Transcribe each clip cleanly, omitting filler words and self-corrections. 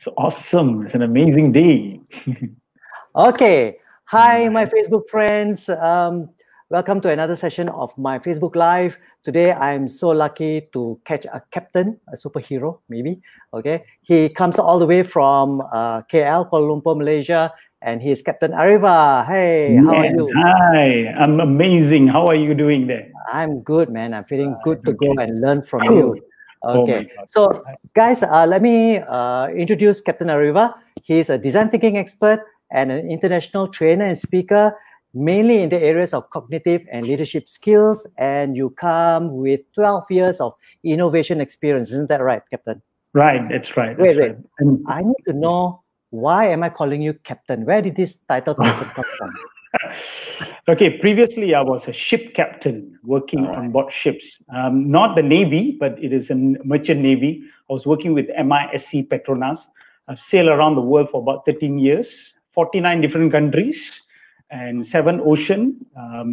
So awesome. It's an amazing day. Okay. Hi, my Facebook friends. Welcome to another session of my Facebook Live. Today, I'm so lucky to catch a captain, a superhero, maybe. Okay. He comes all the way from KL, Kuala Lumpur, Malaysia, and he is Captain Ariva. Hey, how are Yes, you? hi. I'm amazing. How are you doing there? I'm good, man. I'm feeling good to go Okay. and learn from Cool. you. Oh my Okay. God. So, guys, let me introduce Captain Ariva. He's a design thinking expert and an international trainer and speaker, mainly in the areas of cognitive and leadership skills. And you come with 12 years of innovation experience. Isn't that right, Captain? Right, that's right. Wait, That's wait. right. And I need to know, why am I calling you Captain? Where did this title Captain come from? okay, previously I was a ship captain working All right. on board ships. Not the Navy, but it is a merchant Navy. I was working with MISC Petronas. I've sailed around the world for about 13 years, 49 different countries, and 7 ocean,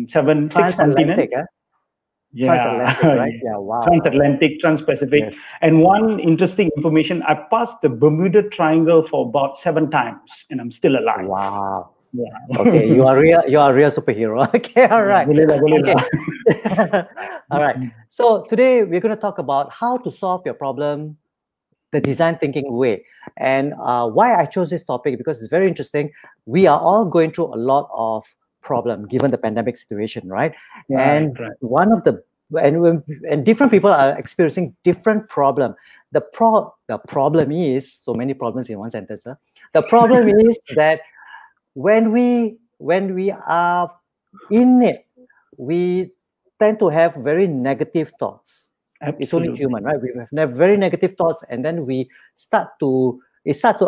6 continents. Transatlantic, huh? Yeah, Transatlantic, right? yeah. Yeah, wow. Transatlantic, Trans-Pacific. Yes. And one interesting information, I passed the Bermuda Triangle for about 7 times, and I'm still alive. Wow. Yeah. Okay, you are a real superhero. Okay, all right. Boleh lah, boleh lah. Okay. All right. So today we're going to talk about how to solve your problem the design thinking way. And why I chose this topic, because it's very interesting. We are all going through a lot of problem given the pandemic situation, right? And Right. one of the and different people are experiencing different problem. The problem is, so many problems in one sentence. Huh? The problem is that when we are in it, we tend to have very negative thoughts. It's only Absolutely. human, right? We have very negative thoughts, and then it start to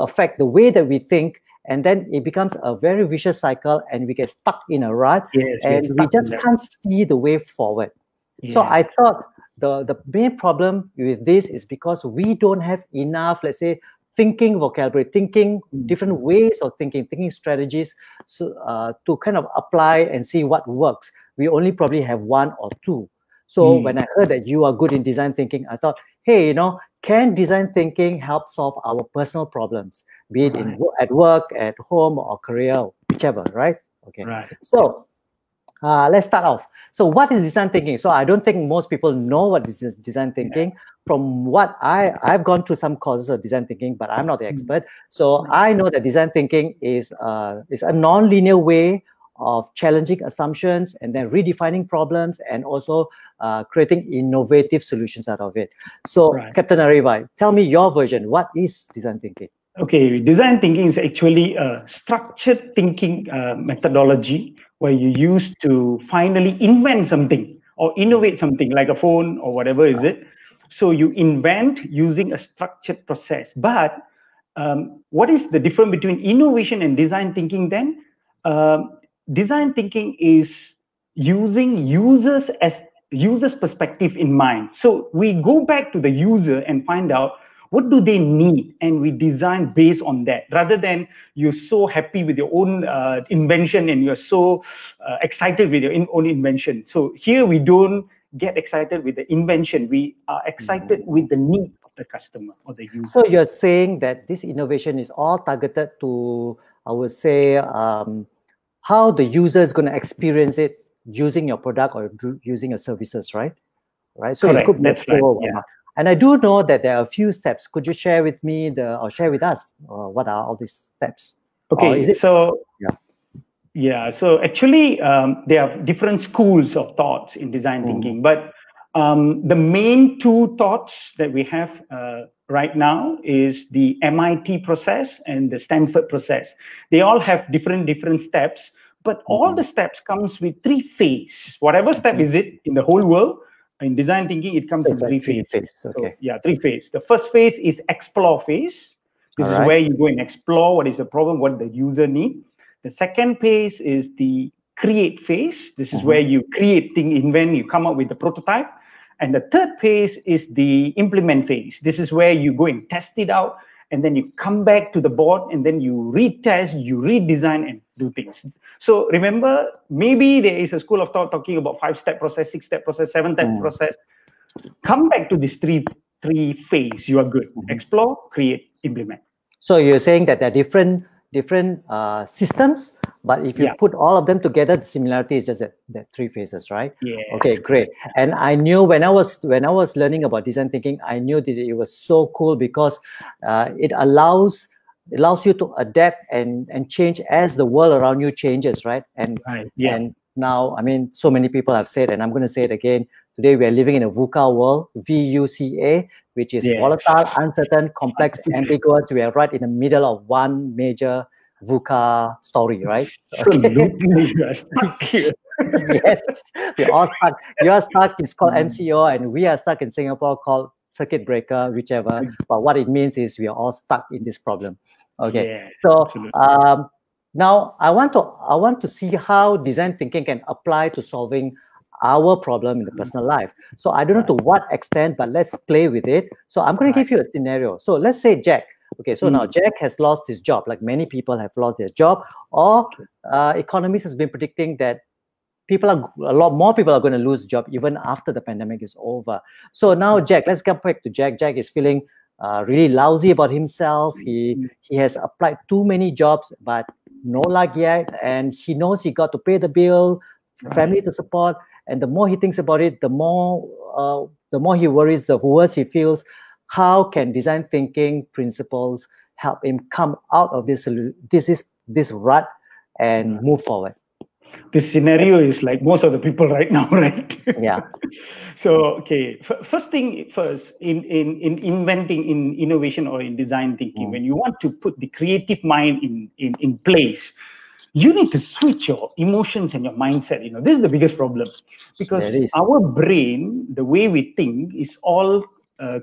affect the way that we think, and then it becomes a very vicious cycle, and we get stuck in a rut, Yes, we are and we stuck in just that. can't see the way forward. So Yeah. I thought the main problem with this is because we don't have enough, let's say, thinking vocabulary, thinking different ways of thinking strategies, so to kind of apply and see what works. We only probably have one or two. So when I heard that you are good in design thinking, I thought, hey, can design thinking help solve our personal problems, be it at work, at home, or career, whichever, right? Okay. Right. So let's start off. So what is design thinking? So I don't think most people know what is design thinking. Yeah. From what I've gone through some courses of design thinking, but I'm not the expert. So I know that design thinking is a non-linear way of challenging assumptions and then redefining problems and also creating innovative solutions out of it. So Captain Ariva, tell me your version. What is design thinking? Okay, design thinking is actually a structured thinking methodology where you use to finally invent something or innovate something like a phone or whatever is it. So you invent using a structured process. But what is the difference between innovation and design thinking then? Design thinking is using users' perspective in mind. So we go back to the user and find out what do they need, and we design based on that, rather than you're so happy with your own invention and you're so excited with your own invention. So here we don't get excited with the invention. We are excited with the need of the customer or the user. So you're saying that this innovation is all targeted to, I would say, how the user is going to experience it using your product or using your services, right? Right. So correct. It could be That's right. Yeah. And I do know that there are a few steps. Could you share with me or share with us what are all these steps? Okay, so so actually there are different schools of thoughts in design thinking, but the main two thoughts that we have right now is the MIT process and the Stanford process. They all have different steps, but all the steps comes with 3 phases. Whatever step is it in the whole world, in design thinking, it comes in 3 phases. Okay. So, 3 phases. The first phase is explore phase. This is where you go and explore what is the problem, what the user need. The second phase is the create phase. This is where you create, invent, you come up with the prototype. And the third phase is the implement phase. This is where you go and test it out, and then you come back to the board, and then you retest, you redesign, and do things. So remember, maybe there is a school of thought talking about 5-step process, 6-step process, 7-step process. Come back to this three phase. You are good. Explore, create, implement. So you're saying that there are different systems, but if you put all of them together, the similarity is just that three phases, right? Yes, okay, great. And I knew when I was learning about design thinking, I knew that it was so cool because it allows you to adapt and change as the world around you changes, right? And now, I mean, so many people have said, and I'm going to say it again, today we are living in a VUCA world, VUCA, which is volatile, uncertain, complex, ambiguous. We are right in the middle of one major VUCA story, right? Absolutely, you are stuck here. Yes, we're all stuck. You are stuck, it's called MCO, and we are stuck in Singapore called circuit breaker, whichever. But what it means is we are all stuck in this problem. Okay, so now I want to see how design thinking can apply to solving our problem in the personal life. So I don't know to what extent, but let's play with it. So I'm going to give you a scenario. So let's say Jack. Okay, so now Jack has lost his job, like many people have lost their job, or economists has been predicting that a lot more people are going to lose job even after the pandemic is over. So now Jack, let's come back to Jack. Jack is feeling really lousy about himself. He has applied too many jobs, but no luck yet, and he knows he got to pay the bill, family to support, and the more he thinks about it, the more he worries, the worse he feels. How can design thinking principles help him come out of this rut and move forward? This scenario is like most of the people right now, right? Yeah. So, okay, first thing first, in inventing, in innovation or in design thinking, when you want to put the creative mind in place, you need to switch your emotions and your mindset. This is the biggest problem, because our brain, the way we think, is all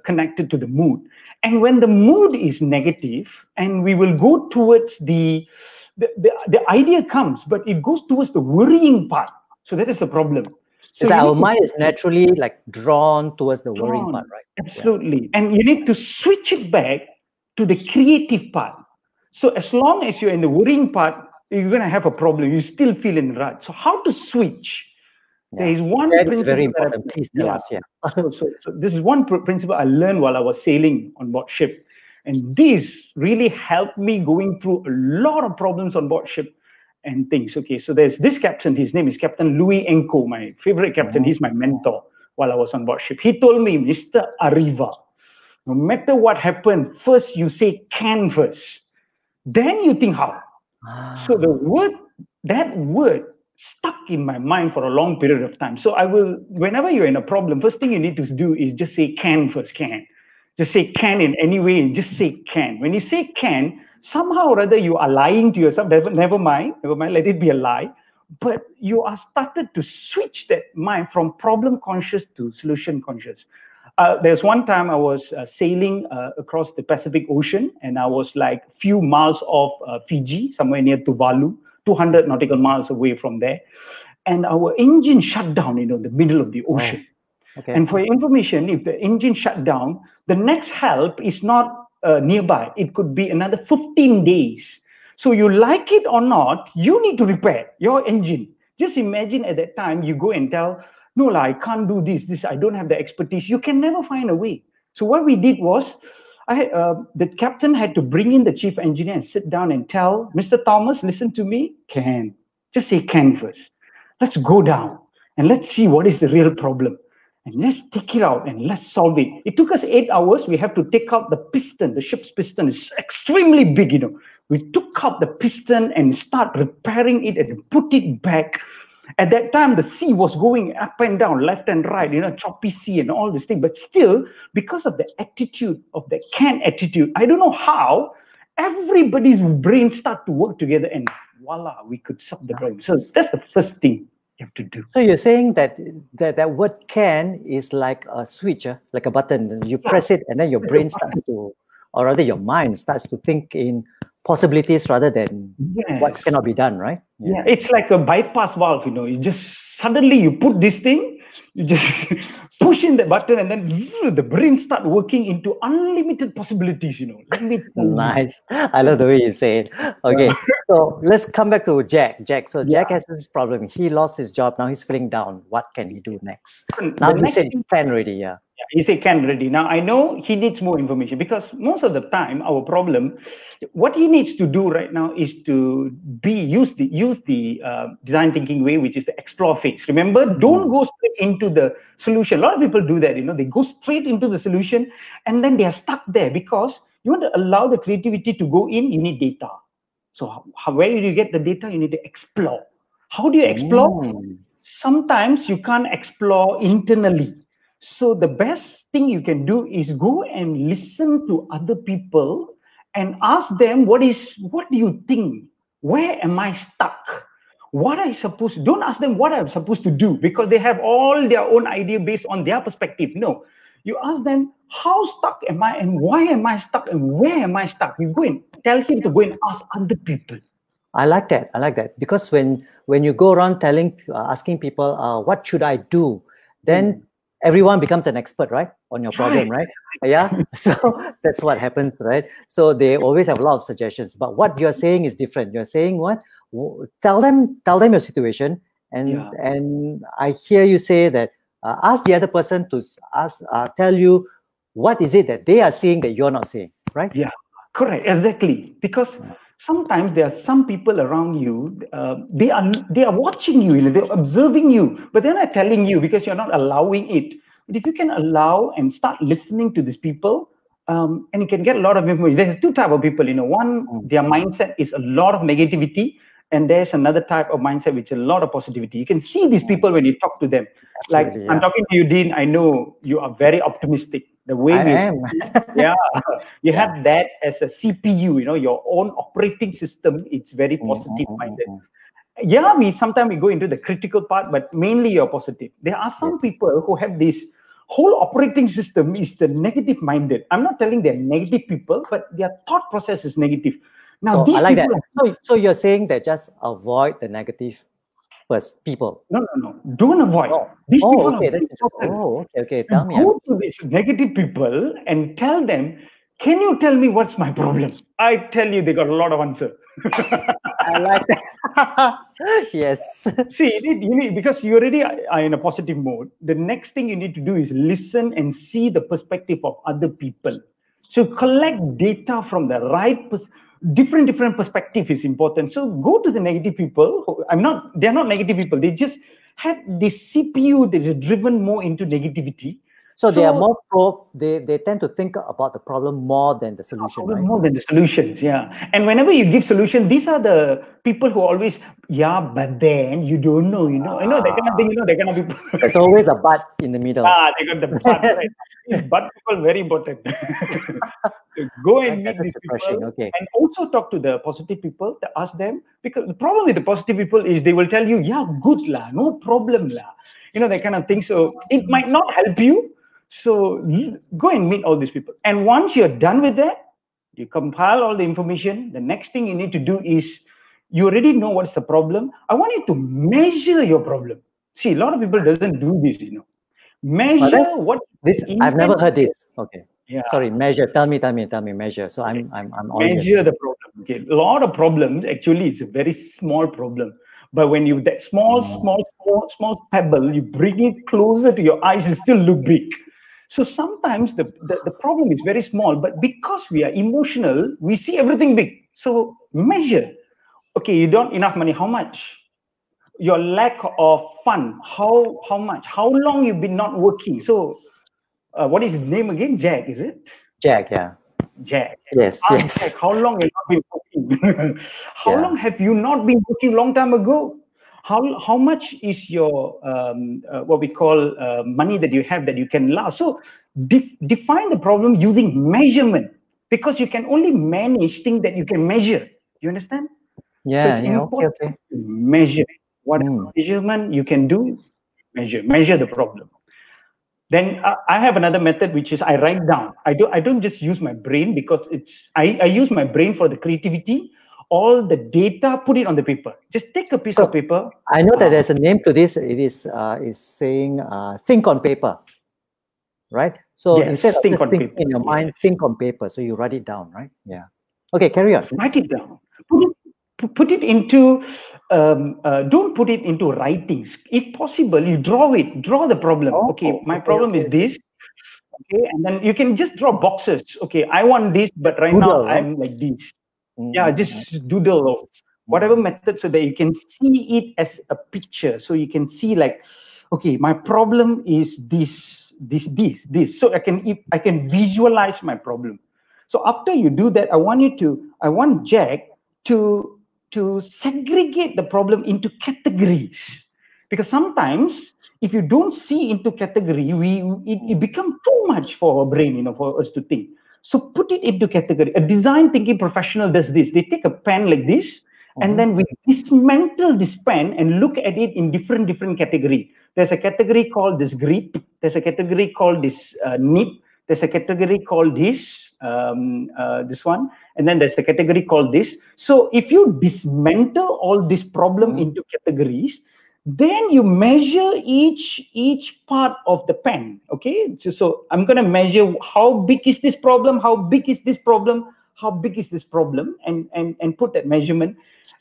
connected to the mood. And when the mood is negative, and we will go towards the idea comes, but it goes towards the worrying part. So that is the problem. So our mind is naturally like drawn towards the worrying part, right? Absolutely. And you need to switch it back to the creative part. So as long as you're in the worrying part, you're going to have a problem. You still feel in the rut. So how to switch? There is one principle. That's very important. Please tell us. So this is one principle I learned while I was sailing on board ship. And this really helped me going through a lot of problems on board ship and things. Okay, so there's this captain, his name is Captain Louis Enco, my favorite captain. He's my mentor while I was on board ship. He told me, Mr. Ariva, no matter what happened, first you say can first, then you think how. So that word stuck in my mind for a long period of time. So whenever you're in a problem, first thing you need to do is just say can first, can. Just say can in any way, and just say can. When you say can, somehow or other you are lying to yourself. Never mind, let it be a lie. But you are started to switch that mind from problem conscious to solution conscious. There's one time I was sailing across the Pacific Ocean, and I was like a few miles off Fiji, somewhere near Tuvalu, 200 nautical miles away from there. And our engine shut down, in the middle of the ocean. Okay. And for your information, if the engine shut down, the next help is not nearby. It could be another 15 days. So you like it or not, you need to repair your engine. Just imagine at that time, you go and tell, no, I can't do this, I don't have the expertise. You can never find a way. So what we did was, the captain had to bring in the chief engineer and sit down and tell, Mr. Thomas, listen to me, can. Just say can first. Let's go down and let's see what is the real problem. And let's take it out and let's solve it. It took us 8 hours. We have to take out the piston. The ship's piston is extremely big, We took out the piston and start repairing it and put it back. At that time, the sea was going up and down, left and right, choppy sea and all this thing. But still, because of the attitude, of the can attitude, I don't know how, everybody's brain start to work together and voila, we could solve the problem. So that's the first thing you have to do. So you're saying that word can is like a switch, like a button. You press it and then your brain starts to, or rather your mind starts to think in possibilities rather than what cannot be done, right? Yeah, it's like a bypass valve, You just suddenly you put this thing, you just push in the button, and then the brain start working into unlimited possibilities, Nice. I love the way you say it. Okay, so let's come back to Jack. So Jack has this problem. He lost his job. Now he's feeling down. What can he do next? Now he said can already, He say can ready. Now I know he needs more information because most of the time our problem, what he needs to do right now is to use the design thinking way, which is the explore phase. Remember, don't go straight into the solution. A lot of people do that. They go straight into the solution and then they are stuck there because you want to allow the creativity to go in. You need data. So where do you get the data? You need to explore. How do you explore? Sometimes you can't explore internally. So the best thing you can do is go and listen to other people and ask them what do you think? Where am I stuck? Don't ask them what I'm supposed to do because they have all their own idea based on their perspective. No, you ask them, how stuck am I and why am I stuck and where am I stuck? You go and tell him to go and ask other people. I like that. I like that because when you go around asking people, what should I do? Then everyone becomes an expert, right, on your problem, right? Yeah. So that's what happens, right? So they always have a lot of suggestions. But what you're saying is different. You're saying what? Tell them your situation, and I hear you say that ask the other person to tell you what is it that they are seeing that you're not seeing, right? Yeah, correct, exactly. Because sometimes there are some people around you, they are watching you, they're observing you, but they're not telling you because you're not allowing it. But if you can allow and start listening to these people, and you can get a lot of information. There's two types of people. One, their mindset is a lot of negativity, and there's another type of mindset which is a lot of positivity. You can see these people when you talk to them. Absolutely, like I'm talking to you, Dean. I know you are very optimistic. The way you have that as a CPU, your own operating system. It's very positive minded. Yeah, sometimes we go into the critical part, but mainly you're positive. There are some people who have this whole operating system is the negative minded. I'm not telling they're negative people, but their thought process is negative. Now, so I like that. So you're saying that just avoid the negative people. No. Don't avoid. These people okay. Tell me. Go to these negative people and tell them, can you tell me what's my problem? I tell you, they got a lot of answer. I like that. Yes. See, you need, because you already are in a positive mode. The next thing you need to do is listen and see the perspective of other people. So collect data from the right different perspective is important. So go to the negative people. They're not negative people. They just had this CPU that is driven more into negativity. So they are more they tend to think about the problem more than the solution, right? More than the solutions, yeah. And whenever you give solution, these are the people who always, but then you don't know, that kind of thing, that kind of people. There's always a but in the middle. They got the but, right? These but people very important. So go and meet these people and also talk to the positive people to ask them, because the problem with the positive people is they will tell you, good lah, no problem lah, that kind of thing. So it might not help you. So go and meet all these people. And once you're done with that, you compile all the information. The next thing you need to do is, you already know what's the problem. I want you to measure your problem. See, a lot of people doesn't do this, Measure I've never heard this. Okay. Yeah. Sorry, measure. Tell me, measure. So I'm all measure the problem. Okay. A lot of problems, actually, it's a very small problem. But when you, that small pebble, you bring it closer to your eyes, it still look big. So sometimes the problem is very small, but because we are emotional, we see everything big. So measure. Okay, you don't enough money. How much? Your lack of fun. How much? How long you've been not working? So what is his name again? Jack, is it? Jack, yeah. Jack. Yes. Jack, how long have you not been working? How long have you not been working? Long time ago. How much is your what we call money that you have that you can last? So define the problem using measurement, because you can only manage things that you can measure. You understand? Yeah. So it's important to measure. What measurement you can do? Measure the problem. Then I have another method, which is I write down. I don't just use my brain, because I use my brain for the creativity. All the data, put it on the paper. Just take a piece of paper. I know that there's a name to this. It is saying think on paper, right? So instead of thinking in your mind, think on paper. So you write it down, right? Yeah. Okay, carry on. Write it down. Put it into. Don't put it into writings. If possible, you draw it. Draw the problem. My problem is this. Okay, and then you can just draw boxes. Okay, I want this, but right now Doodle, right? I'm like this. Yeah, just doodle or whatever method so that you can see it as a picture. So you can see like, okay, my problem is this. So I can visualize my problem. So after you do that, I want Jack to segregate the problem into categories, because sometimes if you don't see into category, it becomes too much for our brain, for us to think. So put it into category. A design thinking professional does this. They take a pen like this, and then we dismantle this pen and look at it in different category. There's a category called this grip. There's a category called this nib. There's a category called this one, and then there's a category called this. So if you dismantle all this problem into categories, then you measure each part of the pen. Okay, so I'm going to measure how big is this problem, how big is this problem, how big is this problem, and put that measurement.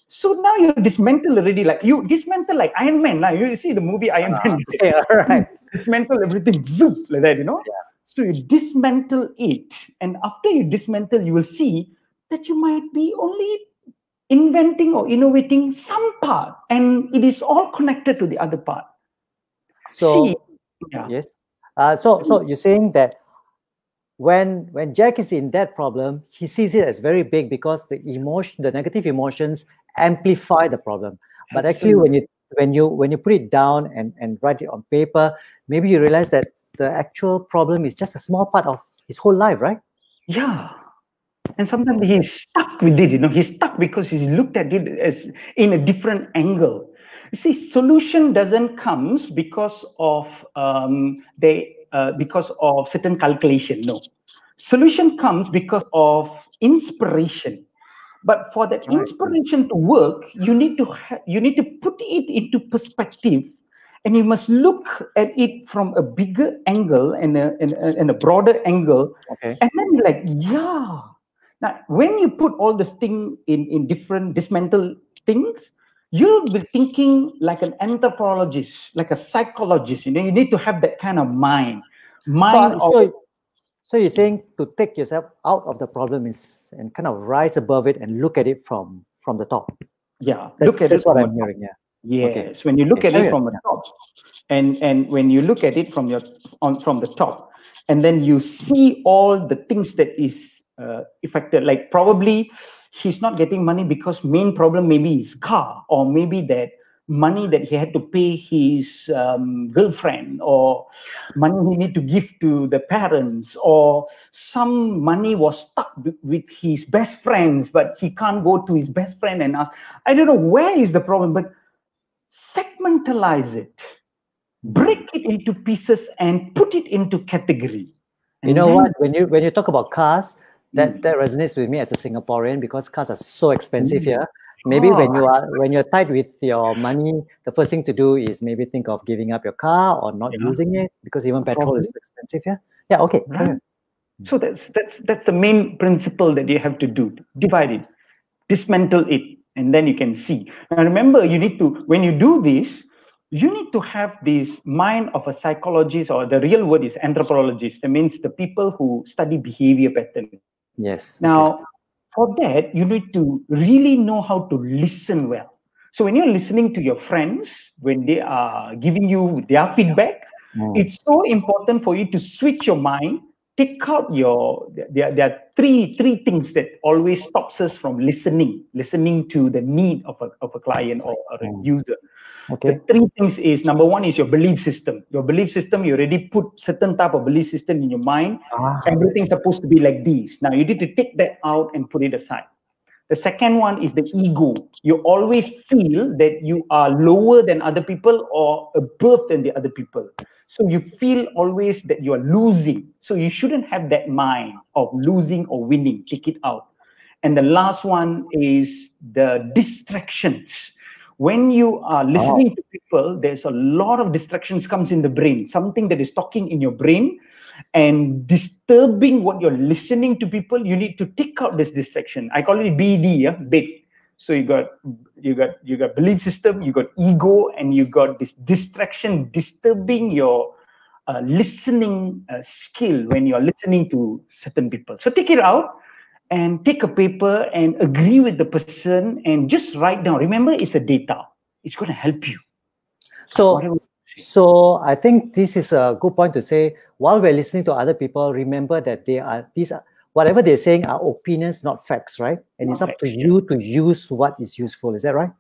So now you dismantle already, like you dismantle like Iron Man. Like you see the movie Iron Man. Yeah, right. Dismantle everything, zoom, like that, So you dismantle it, and after you dismantle, you will see that you might be only inventing or innovating some part, and it is all connected to the other part. So yes. So you're saying that when Jack is in that problem, he sees it as very big because the negative emotions amplify the problem. But actually, when you put it down and write it on paper, maybe you realize that the actual problem is just a small part of his whole life, right? Yeah. And sometimes he's stuck with it, he's stuck because he's looked at it as in a different angle. You see, solution doesn't comes because of certain calculation. No, solution comes because of inspiration. But for that inspiration to work, you need to put it into perspective, and you must look at it from a bigger angle and a broader angle. Okay. And then you're like, yeah. Now, when you put all this thing in different dismantle things, you'll be thinking like an anthropologist, like a psychologist. You need to have that kind of mind. So you're saying to take yourself out of the problem and kind of rise above it and look at it from the top. Yeah, that's what I'm hearing. Yeah. Yes, okay. When you look at it from the top, and when you look at it from the top, and then you see all the things that is affected. Like probably he's not getting money because main problem maybe his car, or maybe that money that he had to pay his girlfriend, or money he need to give to the parents, or some money was stuck with his best friends, but he can't go to his best friend and ask. I don't know where is the problem, but segmentalize it, break it into pieces, and put it into category. And you know what? When you talk about cars, that resonates with me as a Singaporean, because cars are so expensive here. Maybe when you're tight with your money, the first thing to do is maybe think of giving up your car or not using it, because even petrol is too expensive here. Yeah, okay. Right. So that's the main principle that you have to do. Divide it, dismantle it, and then you can see. Now remember, when you do this, you need to have this mind of a psychologist, or the real word is anthropologist. That means the people who study behavior pattern. Yes. Now, for that, you need to really know how to listen well. So when you're listening to your friends, when they are giving you their feedback, it's so important for you to switch your mind, take out there are three things that always stops us from listening to the need of a client or a user. Okay. The three things is, number one is your belief system. Your belief system, you already put certain type of belief system in your mind. Everything's supposed to be like this. Now you need to take that out and put it aside. The second one is the ego. You always feel that you are lower than other people or above than the other people. So you feel always that you are losing. So you shouldn't have that mind of losing or winning. Take it out. And the last one is the distractions. When you are listening to people, there's a lot of distractions comes in the brain. Something that is talking in your brain and disturbing what you're listening to people. You need to take out this distraction. I call it BD, big. So you got belief system, you got ego, and you got this distraction disturbing your listening skill when you're listening to certain people. So take it out and take a paper and agree with the person and just write down. Remember, it's a data. It's going to help you. So, so I think this is a good point to say. While we're listening to other people, remember that whatever they're saying are opinions, not facts, right? And it's up to you to use what is useful. Is that right?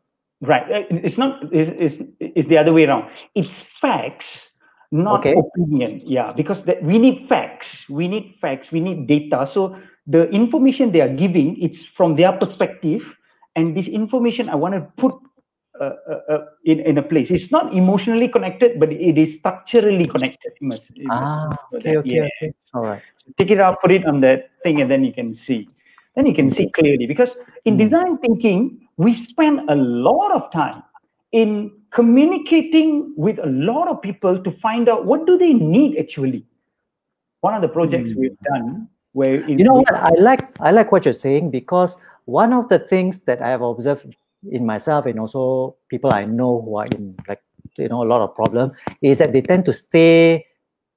Right. It's not. It's the other way around. It's facts, not opinion. Yeah, because we need facts. We need facts. We need data. So the information they are giving, it's from their perspective, and this information I want to put in a place. It's not emotionally connected, but it is structurally connected. You must okay. All right. So take it out, put it on that thing, and then you can see. Then you can see clearly. Because in design thinking, we spend a lot of time in communicating with a lot of people to find out what do they need actually. One of the projects we've done where what I like what you're saying, because one of the things that I have observed in myself and also people I know who are in a lot of problem is that they tend to stay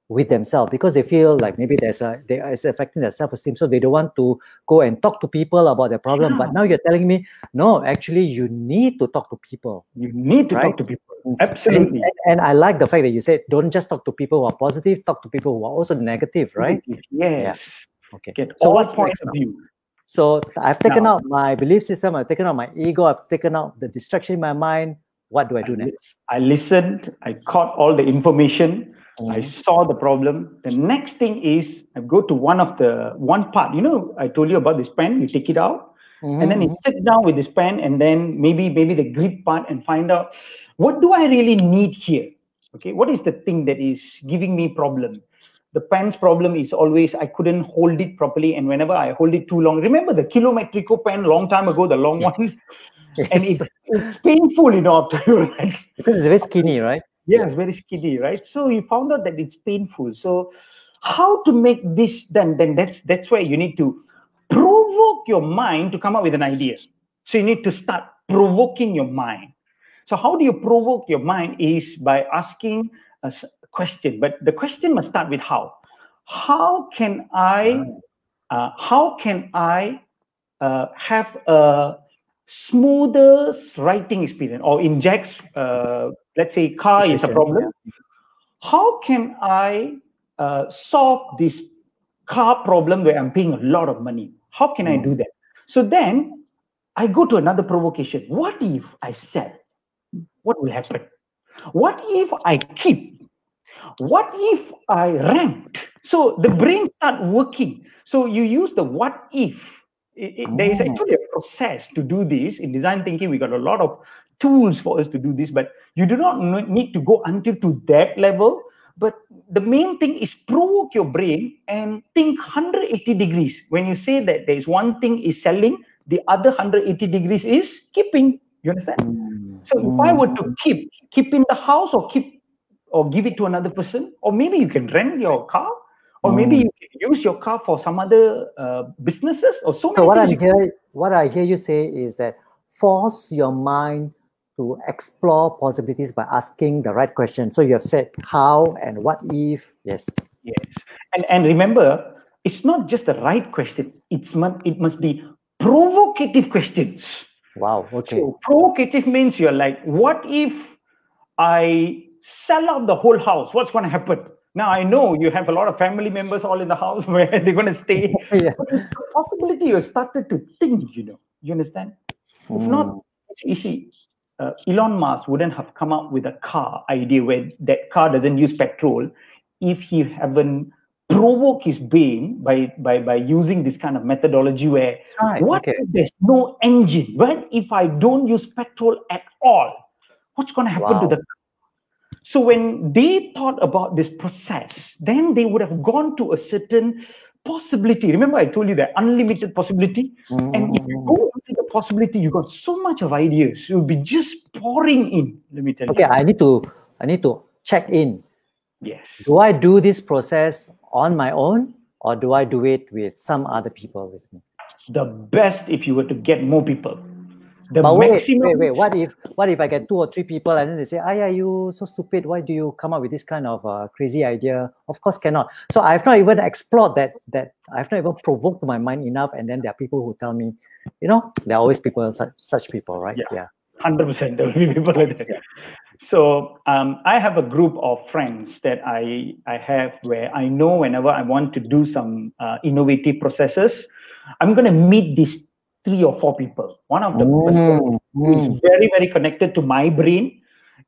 with themselves because they feel like maybe it's affecting their self-esteem, so they don't want to go and talk to people about their problem. But now you're telling me, no, actually you need to talk to people. You need to talk to people. Absolutely. And I like the fact that you said don't just talk to people who are positive, talk to people who are also negative, right? Yes. Yeah. Okay. Get so all points of view. So I've taken out my belief system, I've taken out my ego, I've taken out the distraction in my mind. What do I do next? I listened, I caught all the information, I saw the problem. The next thing is I go to one part. I told you about this pen, you take it out, and then you sit down with this pen, and then maybe the grip part, and find out what do I really need here? Okay, what is the thing that is giving me problem? The pen's problem is always I couldn't hold it properly, and whenever I hold it too long, remember the Kilometrico pen long time ago, the long ones, and it's painful, after you write. Because it's very skinny, right? Yeah, it's very skinny, right? So you found out that it's painful. So how to make this? Then that's where you need to provoke your mind to come up with an idea. So you need to start provoking your mind. So how do you provoke your mind is by asking a question, but the question must start with how. How can I have a smoother writing experience? Or in Jack's, let's say car is a problem. How can I solve this car problem where I'm paying a lot of money? How can I do that? So then I go to another provocation. What if I sell? What will happen? What if I keep? What if I rent? So the brain start working. So you use the what if. There is actually a process to do this. In design thinking, we got a lot of tools for us to do this, but you do not need to go until to that level. But the main thing is provoke your brain and think 180 degrees. When you say that there is one thing is selling, the other 180 degrees is keeping. You understand? So if I were to keep in the house or give it to another person, or maybe you can rent your car, or maybe you can use your car for some other businesses or so many things. What I hear you say is that force your mind to explore possibilities by asking the right question. So you have said how and what if. Yes. And remember, it's not just the right question. It must be provocative questions. Wow. Okay. So provocative means you're like, what if I sell out the whole house? What's going to happen? Now I know you have a lot of family members all in the house where they're going to stay. But it's a possibility you started to think. You understand? If not, it's easy. Elon Musk wouldn't have come up with a car idea where that car doesn't use petrol if he haven't provoked his brain by using this kind of methodology where if there's no engine? What if I don't use petrol at all? What's going to happen to the car? So when they thought about this process, then they would have gone to a certain possibility. Remember, I told you that unlimited possibility. And if you go into the possibility, you got so much of ideas. You'll be just pouring in. Let me tell you. Okay, I need to check in. Yes. Do I do this process on my own, or do I do it with some other people with me? The best if you were to get more people. The But maximum. wait. What if I get 2 or 3 people and then they say, "Aya, you so stupid. Why do you come up with this kind of crazy idea?" Of course, cannot. So I've not even explored that. I've not even provoked my mind enough. And then there are people who tell me, there are always people, such people, right? Yeah. 100%. There will be people like that. Yeah. So I have a group of friends that I have where I know whenever I want to do some innovative processes, I'm going to meet these 3 or 4 people. One of the person who is very, very connected to my brain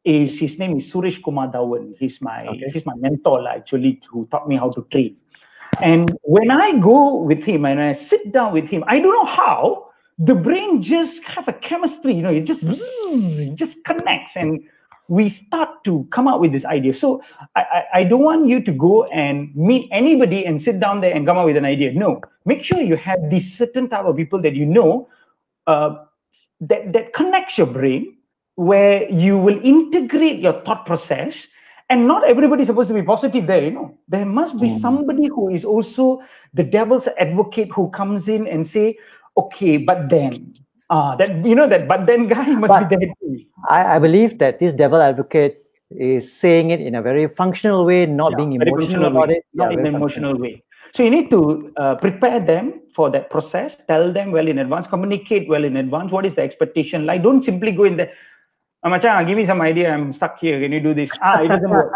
is, his name is Suresh Kumar Dhawan. He's my mentor actually, who taught me how to train. And when I go with him and I sit down with him, I don't know how the brain just have a chemistry, it just connects and we start to come up with this idea. So I don't want you to go and meet anybody and sit down there and come up with an idea. No, make sure you have this certain type of people that that connects your brain, where you will integrate your thought process. And not everybody is supposed to be positive there. There must be somebody who is also the devil's advocate, who comes in and say, okay, but then that but then guy must be there too. I believe that this devil advocate is saying it in a very functional way, not being emotional about it. Not in an emotional way. So you need to prepare them for that process, tell them well in advance, communicate well in advance. What is the expectation like? Don't simply go in there, Machan, give me some idea, I'm stuck here, can you do this? It doesn't work.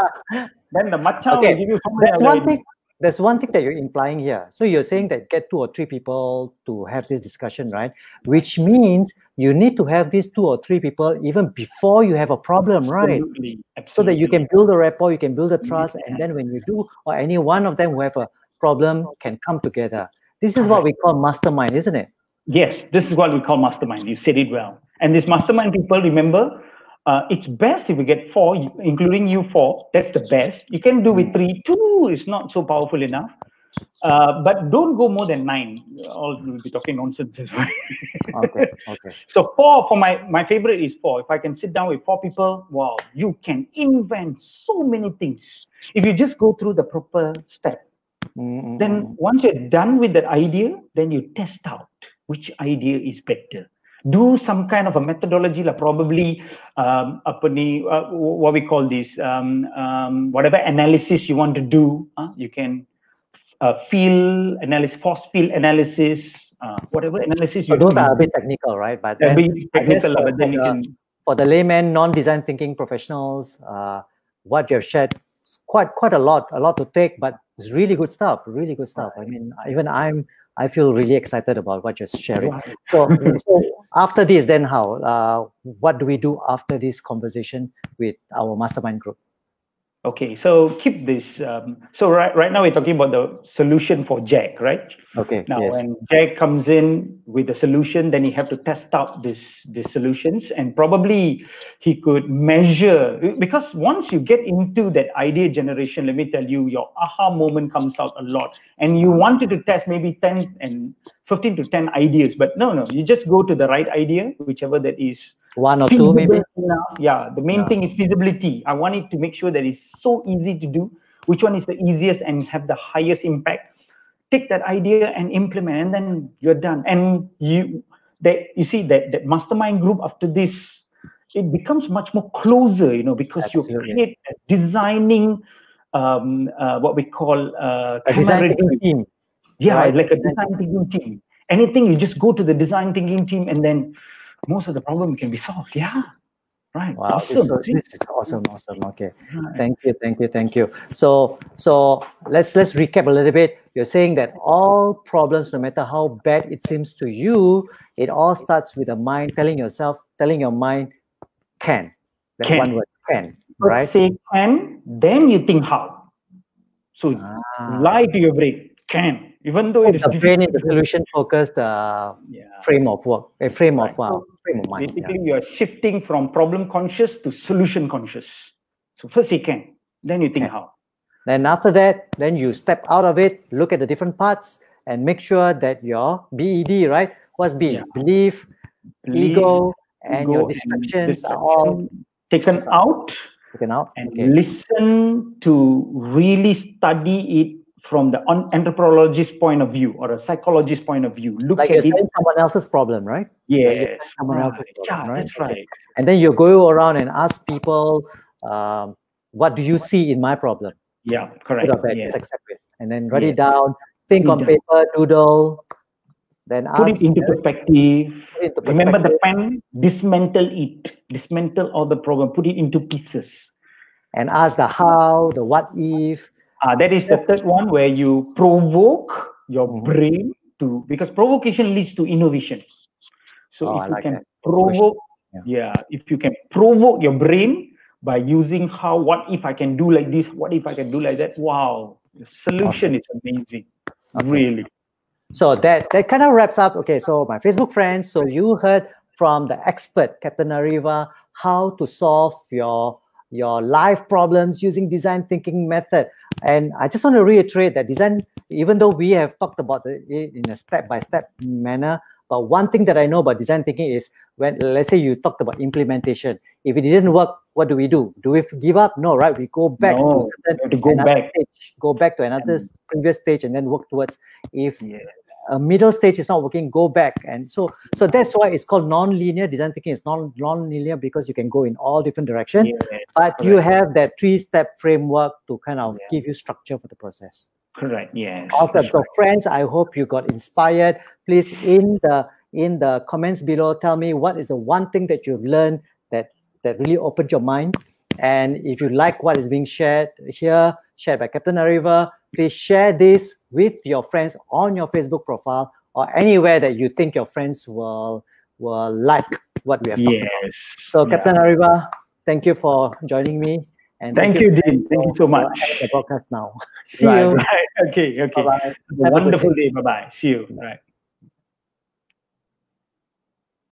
Then the Machan will give you so many That's one thing that you're implying here. So you're saying that get 2 or 3 people to have this discussion, right? Which means you need to have these 2 or 3 people even before you have a problem, right? Absolutely. So that you can build a rapport, you can build a trust, and then when you do, or any one of them who have a problem can come together. This is what we call mastermind, isn't it? Yes, this is what we call mastermind. You said it well. And this mastermind people, remember, it's best if you get 4, including you 4. That's the best. You can do with 3. 2 is not so powerful enough. But don't go more than 9. All will be talking nonsense. Okay. So 4, for my favorite is 4. If I can sit down with 4 people, wow, you can invent so many things. If you just go through the proper step. Then once you're done with that idea, then you test out which idea is better. Do some kind of a methodology, like probably what we call this, whatever analysis you want to do. You can field analysis, force field analysis, whatever analysis you do. Those are a bit technical, right? But then, technical, but then you can. For the layman, non-design thinking professionals, what you have shared is quite a lot to take, but it's really good stuff. Really good stuff. I mean, even I feel really excited about what you're sharing. So after this, then how? What do we do after this conversation with our mastermind group? Okay, so keep this. So right now we're talking about the solution for Jack, right? Okay. Now, when Jack comes in with the solution, then he have to test out these solutions, and probably he could measure, because once you get into that idea generation, let me tell you, your aha moment comes out a lot, and you wanted to test maybe 10 and 15 to 10 ideas, but no, you just go to the right idea, whichever that is. 1 or 2 maybe. Yeah, the main thing is feasibility. I want it to make sure that it's so easy to do. Which one is the easiest and have the highest impact? Take that idea and implement, and then you're done. And you see that mastermind group after this, it becomes much more closer, because you create a designing what we call a design thinking team. Yeah, right? Like a design thinking team. Anything, you just go to the design thinking team, and then most of the problem can be solved. Yeah. Right. Wow, awesome. This is awesome. Okay. Right. Thank you. So let's recap a little bit. You're saying that all problems, no matter how bad it seems to you, it all starts with the mind telling your mind can. That one word, can. Right? Let's say can, then you think how. So lie to your brain, can. Even though it is the brain is the solution-focused frame of work, a frame of mind. Basically, you are shifting from problem conscious to solution conscious. So first you can, then you think how. Then after that, then you step out of it, look at the different parts, and make sure that your BED, right? What's B? Belief, ego, and your distractions are all taken out. And listen to really study it from the anthropologist point of view or a psychologist point of view. Look like at you're it. saying someone else's problem, right? Yes, Someone right. else's problem, Yeah, right? that's right. And then you go around and ask people, what do you see in my problem? Yeah, correct. Good or bad, Yes. just accept it. And then write it Yes. down, think on paper, doodle, then Put ask. it into perspective. Put it into Remember the perspective. pen, dismantle it. Dismantle all the problem, put it into pieces. And ask the how, the what if. That is the third one, where you provoke your brain to, because provocation leads to innovation. So if you can provoke, if you can provoke your brain by using how, what if I can do like this, what if I can do like that, wow, the solution is amazing. Really. So that kind of wraps up. Okay, so my Facebook friends, so you heard from the expert, Captain Ariva, how to solve your life problems using design thinking method. And I just want to reiterate that design, even though we have talked about it in a step-by-step manner, but one thing that I know about design thinking is when, let's say you talked about implementation, if it didn't work, what do we do? Do we give up? No, right? We go back to another stage, go back to another previous stage, and then work towards. If a middle stage is not working, go back. And so that's why it's called non-linear design thinking. It's non-linear because you can go in all different directions, but you have that 3-step framework to kind of give you structure for the process. Correct. Yes. Awesome. So friends, I hope you got inspired. Please, in the comments below, tell me what is the one thing that you've learned that really opened your mind. And if you like what is being shared here, shared by Captain Ariva, please share this with your friends on your Facebook profile or anywhere that you think your friends will like what we have talked about. So Captain Ariva, thank you for joining me. And thank you, Dean. Thank you so much. The broadcast now. See you. Right. Okay. Bye-bye. Have a wonderful day. Bye-bye. See you. Right.